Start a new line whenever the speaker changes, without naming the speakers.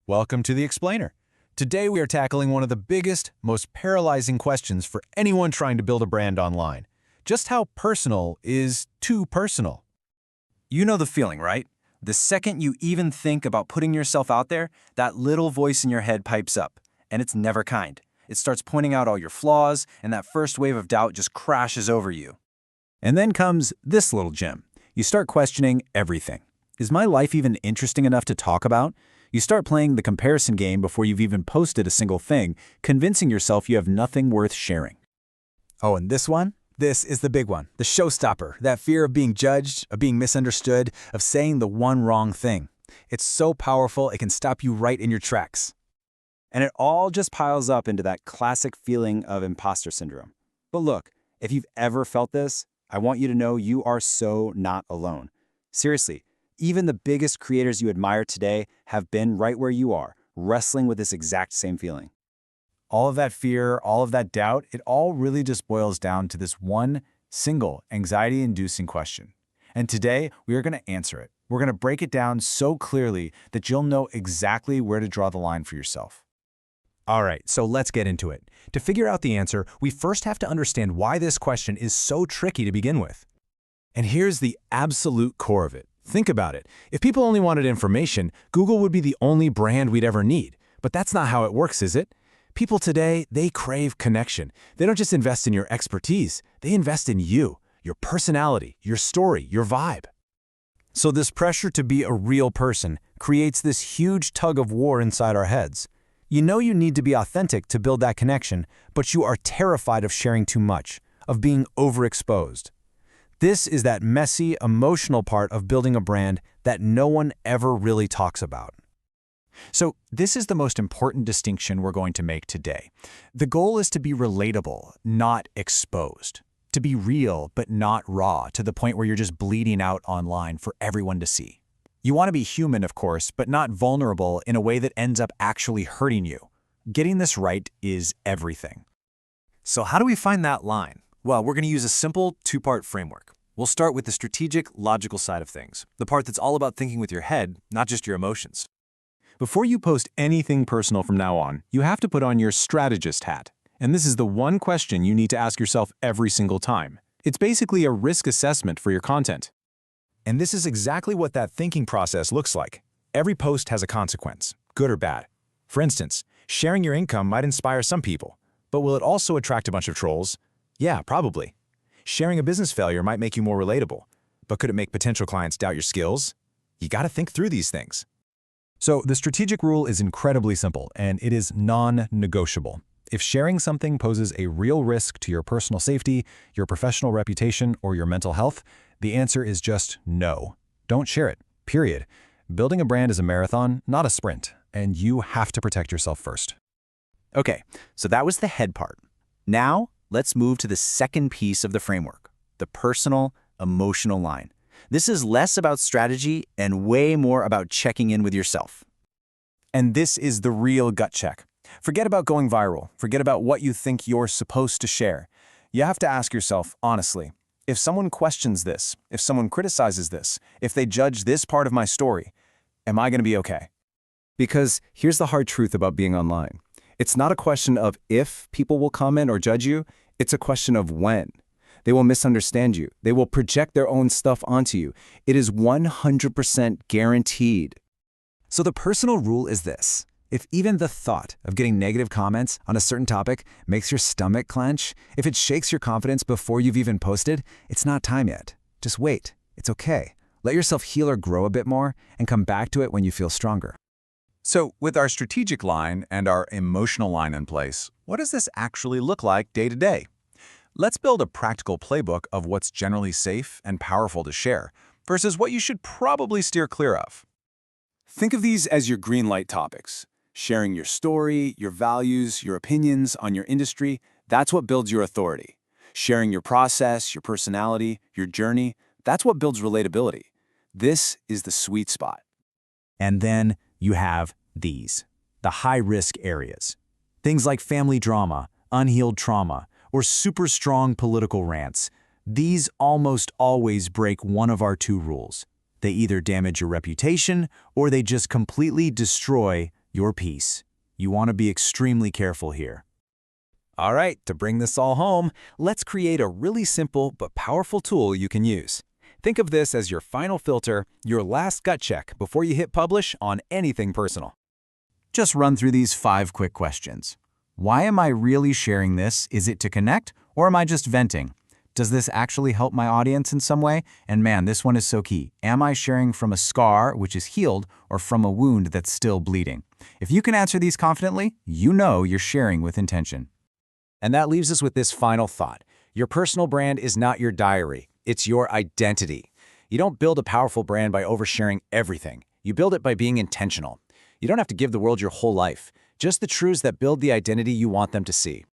Welcome to The Explainer. Today we are tackling one of the biggest, most paralyzing questions for anyone trying to build a brand online. Just how personal is too personal?
You know the feeling, right? The second you even think about putting yourself out there, that little voice in your head pipes up, and it's never kind. It starts pointing out all your flaws, and that first wave of doubt just crashes over you.
And then comes this little gem. You start questioning everything. Is my life even interesting enough to talk about? You start playing the comparison game before you've even posted a single thing, convincing yourself you have nothing worth sharing.
Oh, and this one? This is the big one, the showstopper, that fear of being judged, of being misunderstood, of saying the one wrong thing. It's so powerful it can stop you right in your tracks.
And it all just piles up into that classic feeling of imposter syndrome. But look, if you've ever felt this, I want you to know you are so not alone. Seriously, even the biggest creators you admire today have been right where you are, wrestling with this exact same feeling.
All of that fear, all of that doubt, it all really just boils down to this one single anxiety-inducing question. And today, we are going to answer it. We're going to break it down so clearly that you'll know exactly where to draw the line for yourself.
All right, so let's get into it. To figure out the answer, we first have to understand why this question is so tricky to begin with. And here's the absolute core of it. Think about it. If people only wanted information, Google would be the only brand we'd ever need. But that's not how it works, is it? People today, they crave connection. They don't just invest in your expertise, they invest in you, your personality, your story, your vibe. So this pressure to be a real person creates this huge tug of war inside our heads. You know you need to be authentic to build that connection, but you are terrified of sharing too much, of being overexposed. This is that messy, emotional part of building a brand that no one ever really talks about.
So this is the most important distinction we're going to make today. The goal is to be relatable, not exposed. To be real, but not raw, to the point where you're just bleeding out online for everyone to see. You want to be human, of course, but not vulnerable in a way that ends up actually hurting you. Getting this right is everything.
So how do we find that line? Well, we're going to use a simple two-part framework. We'll start with the strategic, logical side of things, the part that's all about thinking with your head, not just your emotions.
Before you post anything personal from now on, you have to put on your strategist hat. And this is the one question you need to ask yourself every single time. It's basically a risk assessment for your content. And this is exactly what that thinking process looks like. Every post has a consequence, good or bad. For instance, sharing your income might inspire some people, but will it also attract a bunch of trolls? Yeah, probably. Sharing a business failure might make you more relatable, but could it make potential clients doubt your skills? You got to think through these things. So the strategic rule is incredibly simple, and it is non-negotiable. If sharing something poses a real risk to your personal safety, your professional reputation, or your mental health, the answer is just no. Don't share it, period. Building a brand is a marathon, not a sprint, and you have to protect yourself first.
Okay, so that was the head part. Now, let's move to the second piece of the framework, the personal, emotional line. This is less about strategy and way more about checking in with yourself.
And this is the real gut check. Forget about going viral. Forget about what you think you're supposed to share. You have to ask yourself, honestly, if someone questions this, if someone criticizes this, if they judge this part of my story, am I going to be okay?
Because here's the hard truth about being online. It's not a question of if people will comment or judge you, it's a question of when. They will misunderstand you. They will project their own stuff onto you. It is 100% guaranteed.
So the personal rule is this. If even the thought of getting negative comments on a certain topic makes your stomach clench, if it shakes your confidence before you've even posted, it's not time yet. Just wait. It's okay. Let yourself heal or grow a bit more and come back to it when you feel stronger.
So with our strategic line and our emotional line in place, what does this actually look like day to day? Let's build a practical playbook of what's generally safe and powerful to share versus what you should probably steer clear of.
Think of these as your green light topics. Sharing your story, your values, your opinions on your industry, that's what builds your authority. Sharing your process, your personality, your journey, that's what builds relatability. This is the sweet spot. And then you have these, the high-risk areas. Things like family drama, unhealed trauma, or super strong political rants. These almost always break one of our two rules. They either damage your reputation or they just completely destroy
your peace. You want to be extremely careful here. All right, to bring this all home, let's create a really simple but powerful tool you can use. Think of this as your final filter, your last gut check before you hit publish on anything personal.
Just run through these 5 quick questions. Why am I really sharing this? Is it to connect, or am I just venting? Does this actually help my audience in some way? And man, this one is so key. Am I sharing from a scar, which is healed, or from a wound that's still bleeding? If you can answer these confidently, you know you're sharing with intention.
And that leaves us with this final thought. Your personal brand is not your diary. It's your identity. You don't build a powerful brand by oversharing everything. You build it by being intentional. You don't have to give the world your whole life, just the truths that build the identity you want them to see.